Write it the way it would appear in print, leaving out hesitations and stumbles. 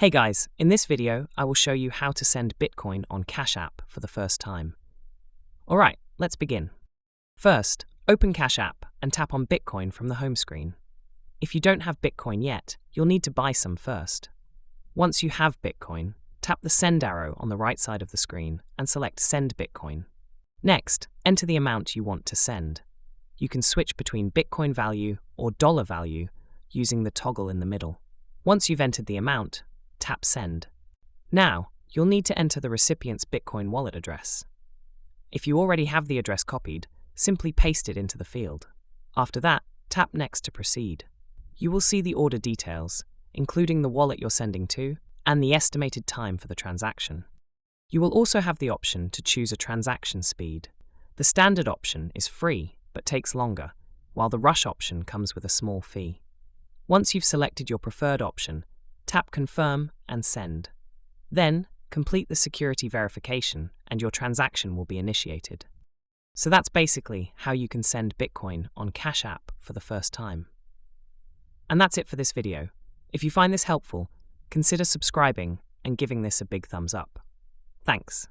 Hey guys, in this video, I will show you how to send Bitcoin on Cash App for the first time. Alright, let's begin. First, open Cash App and tap on Bitcoin from the home screen. If you don't have Bitcoin yet, you'll need to buy some first. Once you have Bitcoin, tap the send arrow on the right side of the screen and select Send Bitcoin. Next, enter the amount you want to send. You can switch between Bitcoin value or dollar value using the toggle in the middle. Once you've entered the amount, tap Send. Now, you'll need to enter the recipient's Bitcoin wallet address. If you already have the address copied, simply paste it into the field. After that, tap Next to proceed. You will see the order details, including the wallet you're sending to and the estimated time for the transaction. You will also have the option to choose a transaction speed. The standard option is free but takes longer, while the rush option comes with a small fee. Once you've selected your preferred option, tap Confirm and Send. Then, complete the security verification and your transaction will be initiated. So that's basically how you can send Bitcoin on Cash App for the first time. And that's it for this video. If you find this helpful, consider subscribing and giving this a big thumbs up. Thanks.